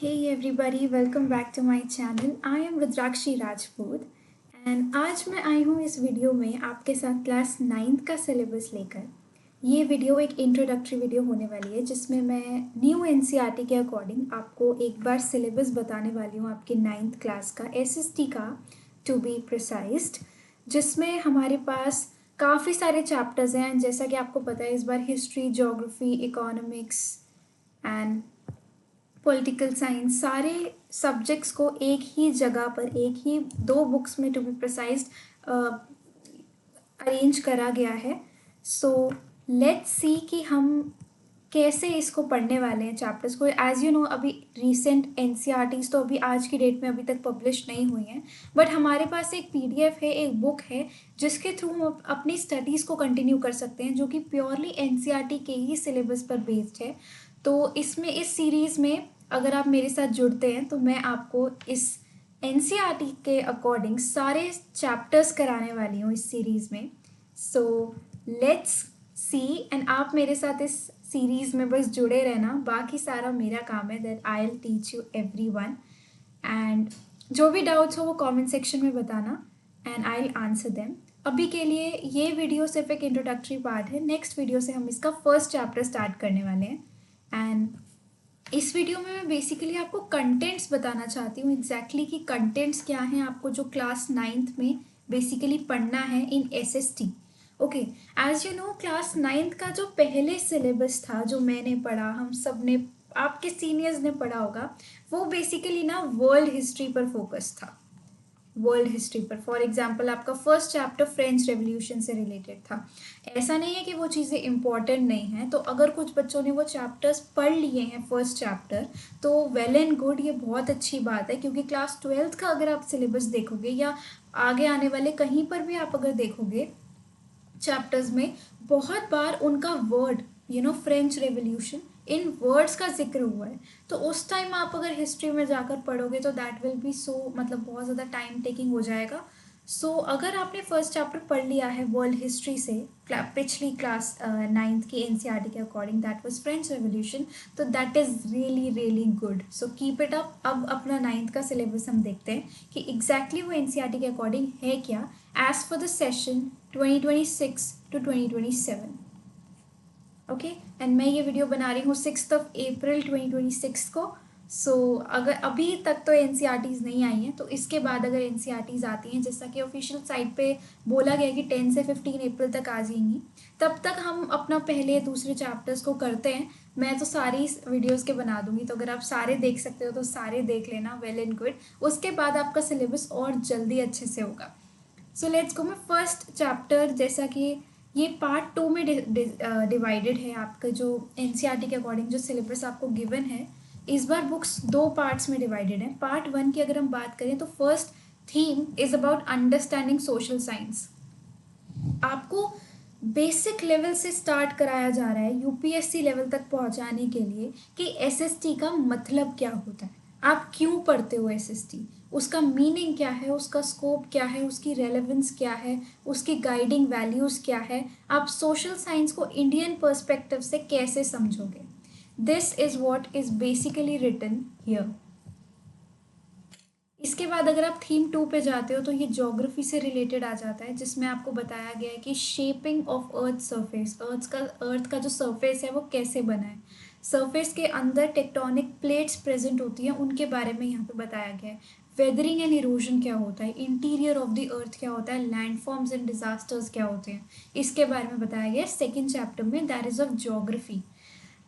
Hey everybody, welcome back to my channel. I am Rudrakshi Rajput and आज मैं आई हूँ इस वीडियो में आपके साथ क्लास 9th का सिलेबस लेकर। ये वीडियो एक इंट्रोडक्टरी वीडियो होने वाली है जिसमें मैं न्यू एनसीईआरटी के अकॉर्डिंग आपको एक बार सिलेबस बताने वाली हूँ आपके 9th क्लास का एसएसटी का टू बी प्रिसाइज्ड, जिसमें हमारे पास काफ़ी सारे चैप्टर्स हैं। जैसा कि आपको पता है इस बार history, geography, economics and political science सारे सब्जेक्ट्स को एक ही जगह पर एक ही दो बुक्स में टू बी प्रिसाइज अरेंज करा गया है। सो लेट्स सी कि हम कैसे इसको पढ़ने वाले हैं चैप्टर्स को। एज यू नो अभी रीसेंट एनसीईआरटीज तो अभी आज की डेट में अभी तक पब्लिश नहीं हुई हैं, बट हमारे पास एक पीडीएफ है, एक बुक है जिसके थ्रू हम अपनी स्टडीज़ को कंटिन्यू कर सकते हैं, जो कि प्योरली एनसीईआरटी के ही सिलेबस पर बेस्ड है। तो इसमें इस सीरीज़ में अगर आप मेरे साथ जुड़ते हैं तो मैं आपको इस एनसीईआरटी के अकॉर्डिंग सारे चैप्टर्स कराने वाली हूँ इस सीरीज़ में। सो लेट्स सी, एंड आप मेरे साथ इस सीरीज़ में बस जुड़े रहना, बाकी सारा मेरा काम है। That I will teach you everyone, and जो भी डाउट्स हो वो कमेंट सेक्शन में बताना and I will answer them. अभी के लिए ये वीडियो सिर्फ एक इंट्रोडक्टरी पार्ट है। नेक्स्ट वीडियो से हम इसका फर्स्ट चैप्टर स्टार्ट करने वाले हैं। एंड इस वीडियो में मैं बेसिकली आपको कंटेंट्स बताना चाहती हूँ एग्जैक्टली कि कंटेंट्स क्या हैं आपको जो क्लास 9th में बेसिकली पढ़ना है in SST. Okay, as you know class 9th का जो पहले सिलेबस था जो मैंने पढ़ा, हम सब ने, आपके सीनियर्स ने पढ़ा होगा, वो बेसिकली ना वर्ल्ड हिस्ट्री पर फोकस था। वर्ल्ड हिस्ट्री पर फॉर एग्जांपल आपका फर्स्ट चैप्टर फ्रेंच रेवोल्यूशन से रिलेटेड था। ऐसा नहीं है कि वो चीज़ें इंपॉर्टेंट नहीं हैं, तो अगर कुछ बच्चों ने वो चैप्टर्स पढ़ लिए हैं फर्स्ट चैप्टर तो वेल एंड गुड, ये बहुत अच्छी बात है। क्योंकि क्लास 12th का अगर आप सिलेबस देखोगे या आगे आने वाले कहीं पर भी आप अगर देखोगे चैप्टर्स में, बहुत बार उनका word French revolution in words का जिक्र हुआ है। तो उस टाइम आप अगर हिस्ट्री में जाकर पढ़ोगे तो दैट विल बी सो, मतलब बहुत ज़्यादा टाइम टेकिंग हो जाएगा। सो अगर आपने फर्स्ट चैप्टर पढ़ लिया है वर्ल्ड हिस्ट्री से पिछली क्लास 9th की एनसीईआरटी के according, that was French revolution, तो that is really really good. So keep it up. अब अपना 9th का सिलेबस हम देखते हैं कि एग्जैक्टली वो एनसीईआरटी के अकॉर्डिंग है क्या as for the session 2026 to 2027। Okay, and मैं ये वीडियो बना रही हूँ 6 अप्रैल 2026 को। सो अगर अभी तक तो एनसीईआरटीज़ नहीं आई हैं, तो इसके बाद अगर एनसीईआरटीज़ आती हैं, जैसा कि ऑफिशियल साइट पे बोला गया कि 10 से 15 अप्रैल तक आ जाएंगी, तब तक हम अपना पहले दूसरे चैप्टर्स को करते हैं। मैं तो सारी वीडियोज़ के बना दूंगी, तो अगर आप सारे देख सकते हो तो सारे देख लेना, वेल एंड गुड। उसके बाद आपका सिलेबस और जल्दी अच्छे से होगा। So let's go. मैं फर्स्ट चैप्टर, जैसा कि ये पार्ट 2 में डिवाइडेड है आपका जो एनसीईआरटी के अकॉर्डिंग जो सिलेबस आपको गिवन है। इस बार बुक्स दो पार्ट्स में डिवाइडेड है। पार्ट 1 की अगर हम बात करें तो first theme is about understanding social science. आपको बेसिक लेवल से स्टार्ट कराया जा रहा है यूपीएससी लेवल तक पहुंचाने के लिए कि एसएसटी का मतलब क्या होता है, आप क्यों पढ़ते हो एसएसटी, उसका मीनिंग क्या है, उसका स्कोप क्या है, उसकी रेलेवेंस क्या है, उसकी गाइडिंग वैल्यूज़ क्या है, आप सोशल साइंस को इंडियन पर्सपेक्टिव से कैसे समझोगे। This is what is basically written here. इसके बाद अगर आप थीम 2 पे जाते हो तो ये ज्योग्राफी से रिलेटेड आ जाता है, जिसमें आपको बताया गया है कि शेपिंग ऑफ अर्थ सरफेस, अर्थ का जो सरफेस है वो कैसे बना है, सरफेस के अंदर टेक्टोनिक प्लेट्स प्रेजेंट होती हैं, उनके बारे में यहाँ पे बताया गया है। वेदरिंग एंड इरोजन क्या होता है, इंटीरियर ऑफ द अर्थ क्या होता है, लैंडफॉर्म्स एंड डिजास्टर्स क्या होते हैं, इसके बारे में बताया गया है सेकेंड चैप्टर में, that is of geography.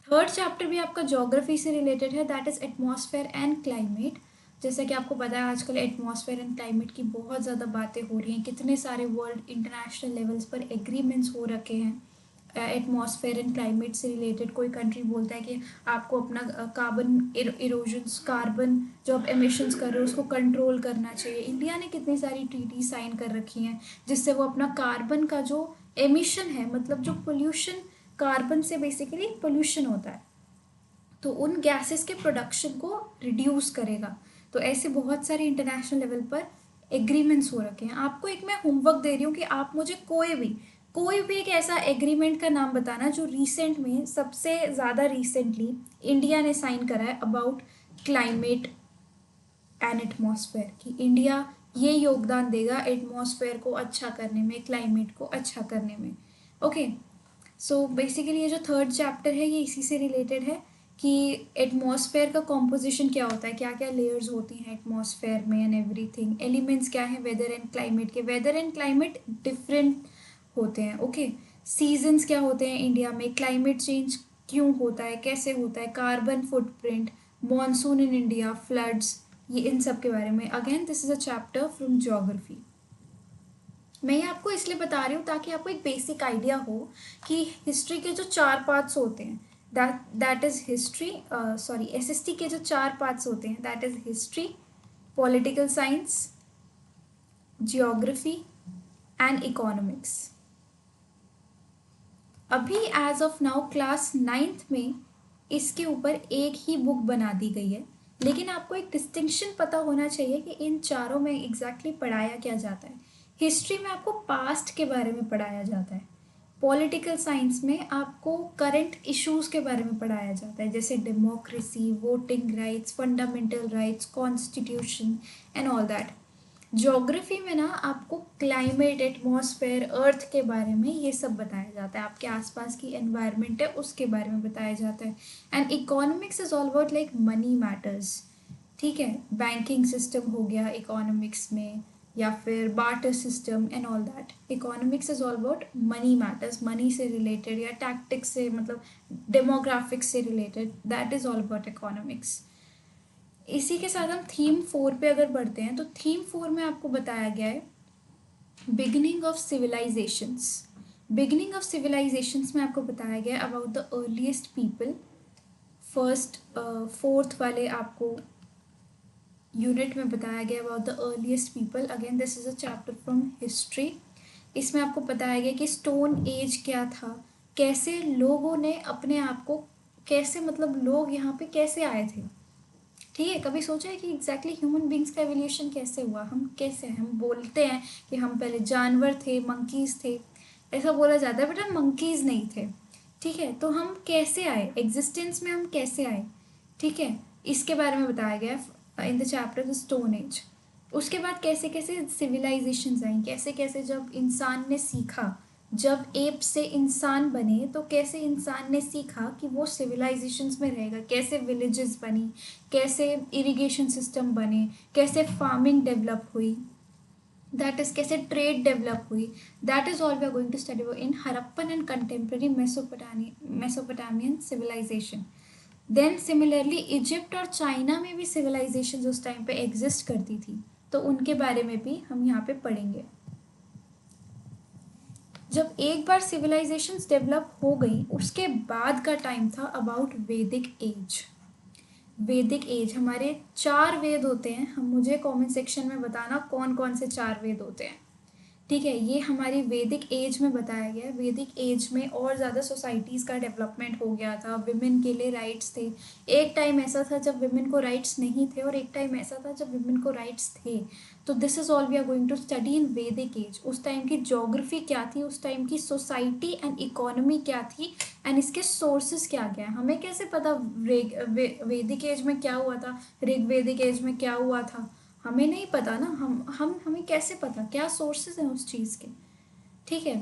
Third chapter भी आपका ज्योग्राफी से रिलेटेड है, that is atmosphere and climate. जैसा कि आपको पता है आजकल एटमॉस्फेयर एंड क्लाइमेट की बहुत ज़्यादा बातें हो रही हैं, कितने सारे वर्ल्ड इंटरनेशनल लेवल्स पर एग्रीमेंट्स हो रखे हैं एटमॉस्फेयर एंड क्लाइमेट से रिलेटेड। कोई कंट्री बोलता है कि आपको अपना कार्बन इरोजन्स, कार्बन जो आप एमिशंस कर रहे हो उसको कंट्रोल करना चाहिए। इंडिया ने कितनी सारी ट्रीटी साइन कर रखी हैं जिससे वो अपना कार्बन का जो एमिशन है, मतलब जो पोल्यूशन, कार्बन से बेसिकली पोल्यूशन होता है, तो उन गैसेस के प्रोडक्शन को रिड्यूस करेगा। तो ऐसे बहुत सारे इंटरनेशनल लेवल पर एग्रीमेंट्स हो रखे हैं। आपको एक मैं होमवर्क दे रही हूँ कि आप मुझे कोई भी एक ऐसा एग्रीमेंट का नाम बताना जो रिसेंट में, सबसे ज़्यादा रिसेंटली इंडिया ने साइन करा है अबाउट क्लाइमेट एंड एटमॉस्फेयर, कि इंडिया ये योगदान देगा एटमॉस्फेयर को अच्छा करने में, क्लाइमेट को अच्छा करने में। ओके, सो बेसिकली ये जो थर्ड चैप्टर है ये इसी से रिलेटेड है कि एटमॉस्फेयर का कॉम्पोजिशन क्या होता है, क्या क्या लेयर्स होती हैं एटमॉस्फेयर में एंड एवरीथिंग, एलिमेंट्स क्या हैं वेदर एंड क्लाइमेट के, वेदर एंड क्लाइमेट डिफरेंट होते हैं। ओके, सीजन्स क्या होते हैं इंडिया में, क्लाइमेट चेंज क्यों होता है, कैसे होता है, carbon footprint, monsoon in India, floods, ये इन सब के बारे में। Again this is a chapter from geography. मैं ये आपको इसलिए बता रही हूँ ताकि आपको एक बेसिक आइडिया हो कि हिस्ट्री के जो 4 पार्ट्स होते हैं, that is history, sorry SST के जो 4 पार्ट्स होते हैं, that is history, political science, geography and economics. अभी as of now class 9th में इसके ऊपर एक ही बुक बना दी गई है, लेकिन आपको एक डिस्टिंक्शन पता होना चाहिए कि इन चारों में एग्जैक्टली पढ़ाया क्या जाता है। हिस्ट्री में आपको पास्ट के बारे में पढ़ाया जाता है, पॉलिटिकल साइंस में आपको करंट इश्यूज के बारे में पढ़ाया जाता है, जैसे democracy, voting rights, fundamental rights, constitution and all that. Geography में ना आपको क्लाइमेट, एटमॉस्फेयर, अर्थ के बारे में ये सब बताया जाता है, आपके आसपास की एनवायरनमेंट है उसके बारे में बताया जाता है। And economics is all about like money matters, ठीक है, बैंकिंग सिस्टम हो गया इकोनॉमिक्स में, या फिर barter system and all that. Economics is all about money matters, money से रिलेटेड या टैक्टिक्स से, मतलब डेमोग्राफिक्स से related, that is all about economics. इसी के साथ हम थीम 4 पे अगर बढ़ते हैं तो थीम 4 में आपको बताया गया है beginning of civilisations. Beginning of civilisations में आपको बताया गया है about the earliest people. First 4th वाले आपको यूनिट में बताया गया about the earliest people. Again this is a chapter from history. इसमें आपको बताया गया कि स्टोन एज क्या था, कैसे लोगों ने अपने आप को, कैसे मतलब लोग यहाँ पे कैसे आए थे, ठीक है। कभी सोचा है कि एग्जैक्टली ह्यूमन बींग्स का एवोल्यूशन कैसे हुआ, हम कैसे हैं, हम बोलते हैं कि हम पहले जानवर थे, मंकीज़ थे, ऐसा बोला जाता है, बट हम मंकीज़ नहीं थे, ठीक है। तो हम कैसे आए एग्जिस्टेंस में, हम कैसे आए, ठीक है, इसके बारे में बताया गया in the chapter the stone age. उसके बाद कैसे कैसे सिविलाइजेशंस आई, कैसे कैसे जब इंसान ने सीखा, जब एप से इंसान बने तो कैसे इंसान ने सीखा कि वो सिविलाइजेशंस में रहेगा, कैसे विलेजेस बनी, कैसे इरिगेशन सिस्टम बने, कैसे फार्मिंग डेवलप हुई, दैट इज कैसे ट्रेड डेवलप हुई, that is all we are going to study in Harappan and contemporary Mesopotamian civilisation. Then similarly Egypt और चाइना में भी सिविलाइजेशन उस टाइम पे एग्जिस्ट करती थी, तो उनके बारे में भी हम यहाँ पे पढ़ेंगे। जब एक बार सिविलाइजेशंस डेवलप हो गई उसके बाद का टाइम था अबाउट वैदिक एज। वैदिक एज, हमारे 4 वेद होते हैं, हम मुझे कमेंट सेक्शन में बताना कौन कौन से 4 वेद होते हैं, ठीक है। ये हमारी वैदिक एज में बताया गया है। वैदिक एज में और ज़्यादा सोसाइटीज़ का डेवलपमेंट हो गया था, विमेन के लिए राइट्स थे। एक टाइम ऐसा था जब विमेन को राइट्स नहीं थे और एक टाइम ऐसा था जब विमेन को राइट्स थे। तो this is all we are going to study in Vedic age. उस टाइम की ज्योग्राफी क्या थी, उस टाइम की सोसाइटी एंड इकोनॉमी क्या थी, एंड इसके सोर्सेज क्या क्या है। हमें कैसे पता वैदिक एज में क्या हुआ था, ऋग्वेदिक एज में क्या हुआ था, हमें नहीं पता ना। हमें कैसे पता, क्या सोर्सेज हैं उस चीज़ के, ठीक है।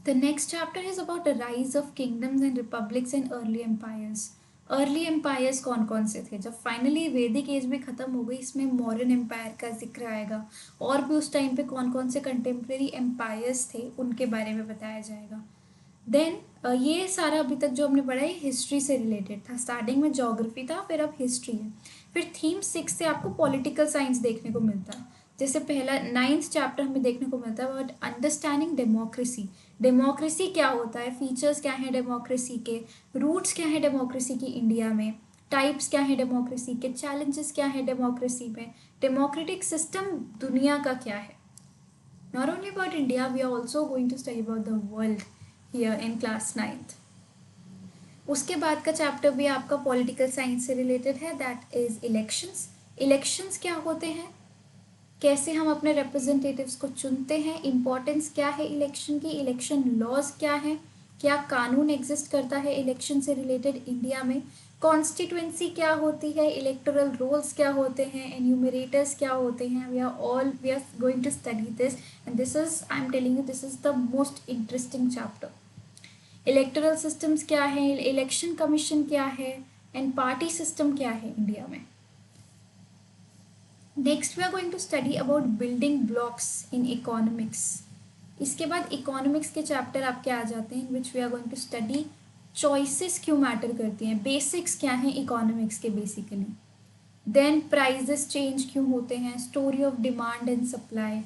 The next chapter is about the rise of kingdoms and republics and early empires. Early empires कौन कौन से थे, जब फाइनली वैदिक एज भी ख़त्म हो गई, इसमें मौर्यन एम्पायर का जिक्र आएगा, और भी उस टाइम पे कौन कौन से कंटेम्प्रेरी एम्पायर्स थे उनके बारे में बताया जाएगा। देन ये सारा अभी तक जो हमने पढ़ा है हिस्ट्री से रिलेटेड था। स्टार्टिंग में ज्योग्राफी था, फिर अब हिस्ट्री है। फिर थीम 6 से आपको पॉलिटिकल साइंस देखने को मिलता है। जैसे पहला 9th चैप्टर हमें देखने को मिलता है अबाउट अंडरस्टैंडिंग डेमोक्रेसी। डेमोक्रेसी क्या होता है, फीचर्स क्या हैं डेमोक्रेसी के, रूट्स क्या हैं डेमोक्रेसी की इंडिया में, टाइप्स क्या हैं डेमोक्रेसी के, चैलेंजेस क्या हैं डेमोक्रेसी में, डेमोक्रेटिक सिस्टम दुनिया का क्या है। Not only about India, we are also going to study about the world here in class 9th. उसके बाद का चैप्टर भी आपका पॉलिटिकल साइंस से रिलेटेड है, दैट इज इलेक्शंस। इलेक्शंस क्या होते हैं, कैसे हम अपने रिप्रेजेंटेटिव्स को चुनते हैं, इम्पोर्टेंस क्या है इलेक्शन की, इलेक्शन लॉज क्या है, क्या कानून एग्जिस्ट करता है इलेक्शन से रिलेटेड इंडिया में, कॉन्स्टिट्यूएंसी क्या होती है, इलेक्टोरल रोल्स क्या होते हैं, एन्यूमरेटर्स क्या होते हैं. We are going to study this and this is I am telling you this is the most interesting chapter. Electoral systems क्या है, इलेक्शन कमीशन क्या है एंड पार्टी सिस्टम क्या है इंडिया में. Next we are going to study about building blocks in economics. इसके बाद economics के चैप्टर आपके आ जाते हैं which we are going to study choices क्यों मैटर करती हैं, बेसिक्स क्या हैं इकोनॉमिक्स के बेसिकली. देन प्राइजेस चेंज क्यों होते हैं, story of demand and supply.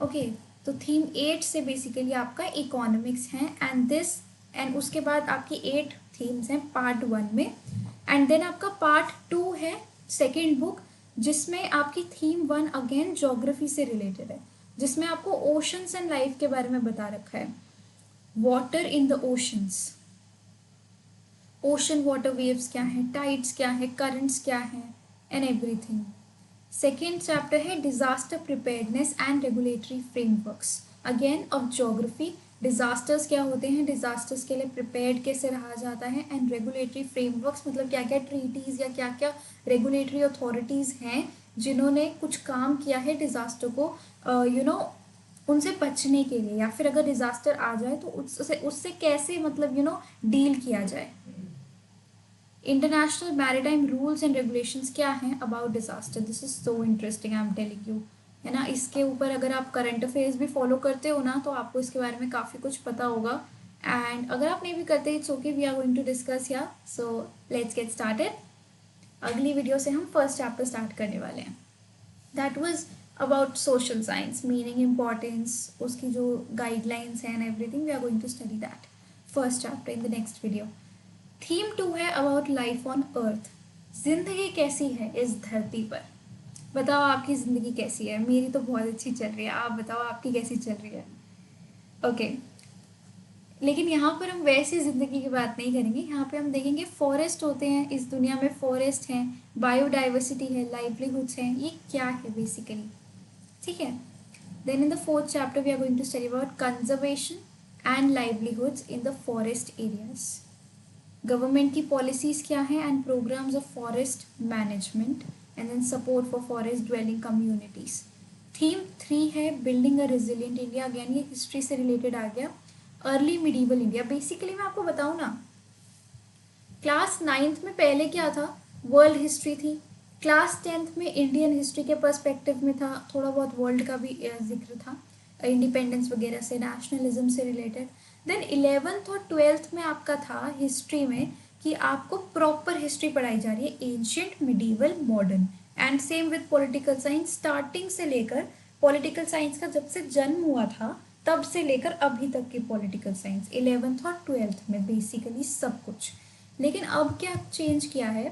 Okay, तो थीम 8 से बेसिकली आपका इकोनॉमिक्स है एंड उसके बाद आपकी 8 थीम्स हैं पार्ट 1 में. एंड देन आपका पार्ट 2 है सेकेंड बुक, जिसमें आपकी थीम 1 अगेन ज्योग्राफी से रिलेटेड है, जिसमें आपको ओशंस एंड लाइफ के बारे में बता रखा है. Water in the oceans, ocean water waves क्या है, टाइड्स क्या है, करंट्स क्या है एंड एवरीथिंग. सेकेंड चैप्टर है disaster preparedness and regulatory frameworks, again of geography. Disasters क्या होते हैं, डिजास्टर्स के लिए प्रिपेयर्ड कैसे रहा जाता है, एंड रेगुलेटरी फ्रेमवर्क्स मतलब क्या क्या ट्रीटीज़ या क्या क्या रेगुलेटरी अथॉरिटीज़ हैं जिन्होंने कुछ काम किया है डिज़ास्टर को उनसे बचने के लिए, या फिर अगर डिज़ास्टर आ जाए तो उससे कैसे मतलब डील किया जाए. International maritime rules and regulations क्या हैं about disaster. This is so interesting, I am telling you, है ना. इसके ऊपर अगर आप करंट अफेयर्स भी फॉलो करते हो ना तो आपको इसके बारे में काफ़ी कुछ पता होगा. एंड अगर आप नहीं भी करते it's okay, we are going to discuss yeah. So let's get started. अगली वीडियो से हम फर्स्ट चैप्टर स्टार्ट करने वाले हैं. That was about social science, meaning, importance, उसकी जो गाइडलाइंस हैं and everything. We are going to study that first chapter in the next video. Theme 2 है अबाउट लाइफ ऑन अर्थ, जिंदगी कैसी है इस धरती पर. बताओ आपकी ज़िंदगी कैसी है. मेरी तो बहुत अच्छी चल रही है, आप बताओ आपकी कैसी चल रही है. ओके, लेकिन यहाँ पर हम वैसी ज़िंदगी की बात नहीं करेंगे. यहाँ पे हम देखेंगे फॉरेस्ट होते हैं इस दुनिया में, फॉरेस्ट हैं, बायोडाइवर्सिटी है, लाइवलीहुड्स हैं, ये क्या है बेसिकली. ठीक है. Then in the fourth chapter we are going to study about conservation and livelihoods in the forest areas. Government की पॉलिसीज़ क्या हैं and programmes of forest management and then support for forest dwelling communities. Theme 3 है building a resilient India. Again ये history से related आ गया. Early medieval India, basically मैं आपको बताऊँ ना, क्लास 9th में पहले क्या था, वर्ल्ड हिस्ट्री थी. क्लास 10th में इंडियन हिस्ट्री के पर्सपेक्टिव में था, थोड़ा बहुत वर्ल्ड का भी जिक्र था, इंडिपेंडेंस वगैरह से, नेशनलिज्म से रिलेटेड. देन 11th और 12th में आपका था हिस्ट्री में कि आपको प्रॉपर हिस्ट्री पढ़ाई जा रही है, ancient, medieval, modern. And same with political science, starting से लेकर पॉलिटिकल साइंस का जब से जन्म हुआ था तब से लेकर अभी तक की पॉलिटिकल साइंस 11th और 12th में बेसिकली सब कुछ. लेकिन अब क्या चेंज किया है,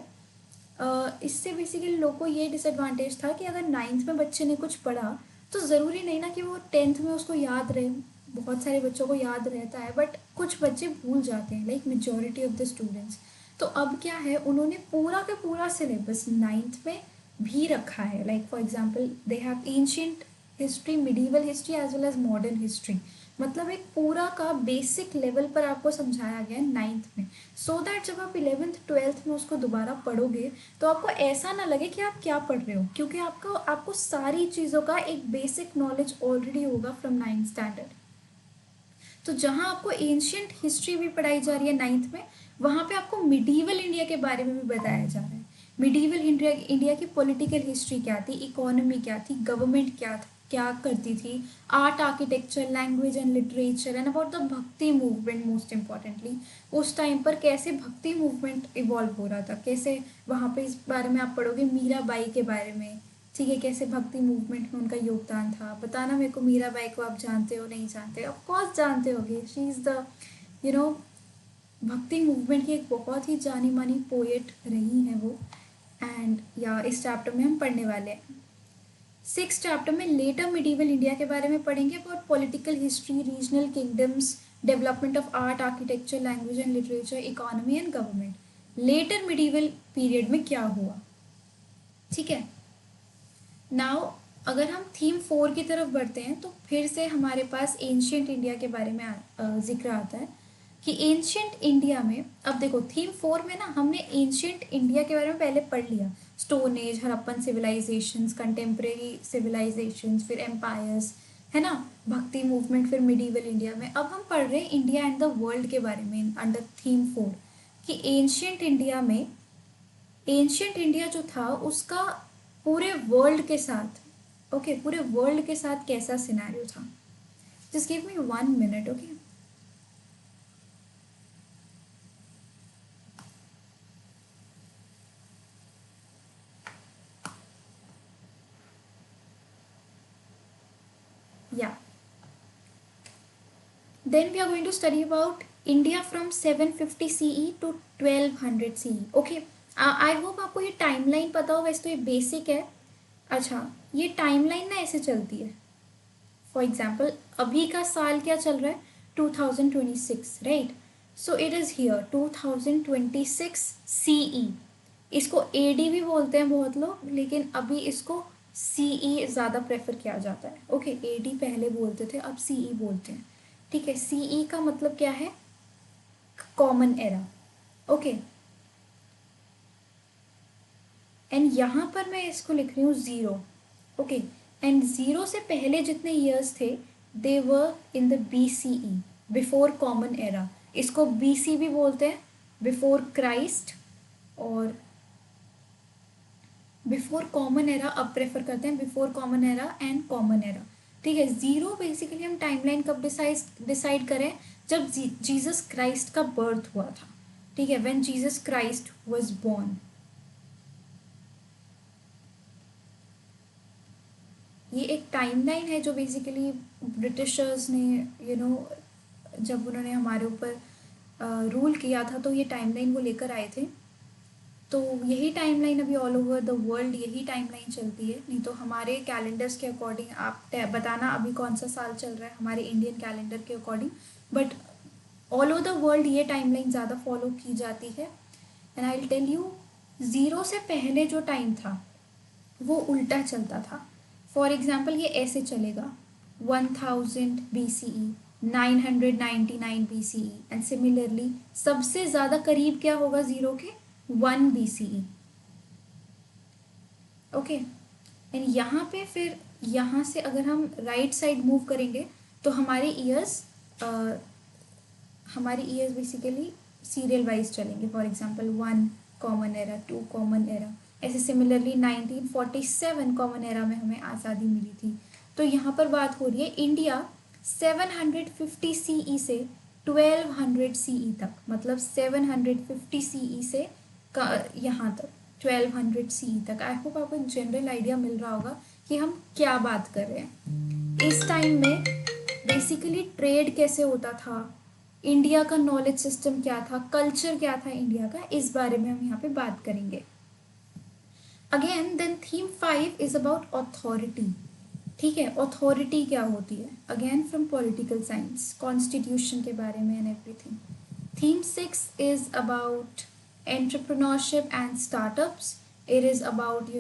इससे बेसिकली लोगों को ये डिसएडवांटेज था कि अगर 9th में बच्चे ने कुछ पढ़ा तो ज़रूरी नहीं ना कि वो 10th में उसको याद रहे. बहुत सारे बच्चों को याद रहता है बट कुछ बच्चे भूल जाते हैं, like majority of the students. तो अब क्या है, उन्होंने पूरा का पूरा सिलेबस 9th में भी रखा है. Like for example they have ancient history, medieval history as well as modern history. मतलब एक पूरा का बेसिक लेवल पर आपको समझाया गया है 9th में, सो दैट जब आप 11th 12th में उसको दोबारा पढ़ोगे तो आपको ऐसा ना लगे कि आप क्या पढ़ रहे हो, क्योंकि आपको सारी चीज़ों का एक बेसिक नॉलेज ऑलरेडी होगा फ्रॉम 9th स्टैंडर्ड. तो जहाँ आपको एंशियंट हिस्ट्री भी पढ़ाई जा रही है 9th में, वहाँ पे आपको मिडीवल इंडिया के बारे में भी बताया जा रहा है. मिडीवल इंडिया की पॉलिटिकल हिस्ट्री क्या थी, इकोनॉमी क्या थी, गवर्नमेंट क्या करती थी, art, architecture, language and literature, and about the भक्ति मूवमेंट. मोस्ट इम्पॉर्टेंटली उस टाइम पर कैसे भक्ति मूवमेंट इवॉल्व हो रहा था, कैसे वहाँ पे इस बारे में आप पढ़ोगे. मीराबाई के बारे में, ठीक है, कैसे भक्ति मूवमेंट में उनका योगदान था. बताना मेरे को मीराबाई को आप जानते हो नहीं जानते, ऑफ कोर्स जानते होगे. शी इज़ द भक्ति मूवमेंट की एक बहुत ही जानी मानी पोएट रही है वो. एंड या इस चैप्टर में हम पढ़ने वाले हैं. 6th चैप्टर में लेटर मिडीवल इंडिया के बारे में पढ़ेंगे, about political history, regional kingdoms, development of art, architecture, language and literature, economy and government. Later medieval period में क्या हुआ. ठीक है. नाउ अगर हम थीम 4 की तरफ बढ़ते हैं तो फिर से हमारे पास एंशियंट इंडिया के बारे में जिक्र आता है. कि एंशियंट इंडिया में, अब देखो थीम 4 में ना हमने एंशियंट इंडिया के बारे में पहले पढ़ लिया, stone age, Harappan civilisations, contemporary civilisations, फिर एम्पायर्स, है ना, भक्ति मूवमेंट, फिर मिडीवल इंडिया में। अब हम पढ़ रहे हैं इंडिया एंड द वर्ल्ड के बारे में अंडर थीम 4 कि एंशियंट इंडिया में, एंशियंट इंडिया जो था उसका पूरे वर्ल्ड के साथ, ओके, पूरे वर्ल्ड के साथ कैसा सिनेरियो था। Just give me 1 minute, okay. Yeah. Then we are going to study about India from 750 CE to 1200 CE. Okay. I hope आपको ये टाइमलाइन पता हो, वैसे तो ये बेसिक है। अच्छा, ये टाइमलाइन ना ऐसे चलती है। फॉर एग्जाम्पल अभी का साल क्या चल रहा है, 2026, right. So it is here 2026 CE। इसको AD भी बोलते हैं बहुत लोग, लेकिन अभी इसको CE ज़्यादा प्रेफर किया जाता है। ओके, AD पहले बोलते थे, अब CE बोलते हैं। ठीक है, CE का मतलब क्या है, कॉमन एरा। ओके, एंड यहाँ पर मैं इसको लिख रही हूँ 0। ओके, एंड 0 से पहले जितने ईयर्स थे they were in the BCE, before common era. इसको BC भी बोलते हैं, बिफोर क्राइस्ट, और बिफोर कॉमन एरा अब प्रेफर करते हैं, before common era and common era. ठीक है, 0 बेसिकली हम टाइमलाइन कब डिसाइड करें, जब जीसस क्राइस्ट का बर्थ हुआ था। ठीक है, when Jesus Christ was born. ये एक टाइमलाइन है जो बेसिकली ब्रिटिशर्स ने जब उन्होंने हमारे ऊपर रूल किया था तो ये टाइमलाइन वो लेकर आए थे। तो यही टाइमलाइन अभी ऑल ओवर द वर्ल्ड यही टाइमलाइन चलती है। नहीं तो हमारे कैलेंडर्स के अकॉर्डिंग आप बताना अभी कौन सा साल चल रहा है हमारे इंडियन कैलेंडर के according, but all over the world ये टाइमलाइन ज़्यादा फॉलो की जाती है। And I will tell you, 0 से पहले जो टाइम था वो उल्टा चलता था। फॉर एग्जाम्पल ये ऐसे चलेगा 1000 BCE, 999 BCE, एंड सिमिलरली सबसे ज़्यादा करीब क्या होगा 0 के, 1 BCE। ओके, एंड यहाँ पे फिर यहाँ से अगर हम राइट साइड मूव करेंगे तो हमारे ईयर्स बेसिकली सीरियल वाइज चलेंगे। For example 1 common era, 2 common era, ऐसे सिमिलरली 1947 कॉमन एरा में हमें आज़ादी मिली थी। तो यहाँ पर बात हो रही है इंडिया 750 CE से 1200 CE तक, मतलब 750 CE से यहाँ तक 1200 CE तक। आई होप आपको एक जनरल आइडिया मिल रहा होगा कि हम क्या बात कर रहे हैं। इस टाइम में बेसिकली ट्रेड कैसे होता था, इंडिया का नॉलेज सिस्टम क्या था, कल्चर क्या था इंडिया का, इस बारे में हम यहाँ पे बात करेंगे। Again then theme 5 is about authority. ठीक है, अथॉरिटी क्या होती है, again from political science, constitution के बारे में and everything. Theme 6 is about entrepreneurship and startups. It is about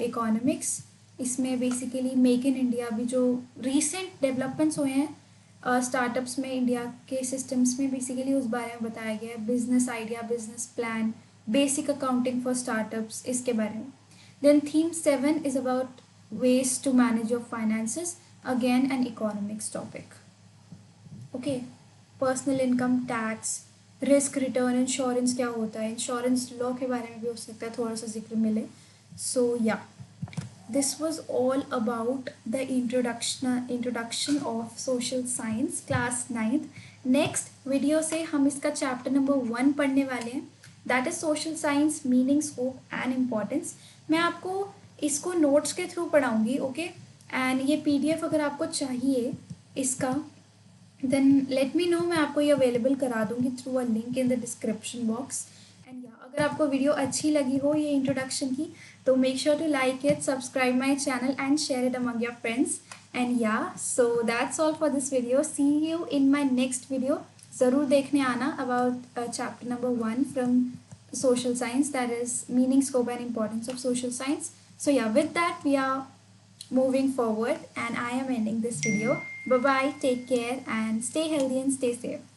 economics. इसमें बेसिकली मेक इन इंडिया भी जो रिसेंट डेवलपमेंट्स हुए हैं स्टार्टअप्स में इंडिया के सिस्टम्स में, बेसिकली उस बारे में बताया गया है। Business idea, business plan, basic accounting for startups, इसके बारे में। Then theme 7 is about ways to manage your finances, again an economics topic. Okay, personal income tax, risk return, insurance क्या होता है, इंश्योरेंस लॉ के बारे में भी हो सकता है थोड़ा सा जिक्र मिले। सो या this was all about the introduction of social science class 9th। next video से हम इसका चैप्टर नंबर 1 पढ़ने वाले हैं, that is social science, meaning, scope and importance. मैं आपको इसको नोट्स के थ्रू पढ़ाऊंगी, ओके। एंड ये PDF अगर आपको चाहिए इसका, देन लेट मी नो, मैं आपको ये अवेलेबल करा दूंगी through a link in the description box. And या अगर आपको वीडियो अच्छी लगी हो ये इंट्रोडक्शन की, तो make sure to like it, subscribe my channel and share it among your friends. And yeah so that's all for this video, see you in my next video. ज़रूर देखने आना about chapter number 1 from social science, that is meaning, scope and importance of social science. So yeah, with that we are moving forward and I am ending this video. Bye bye, take care and stay healthy and stay safe.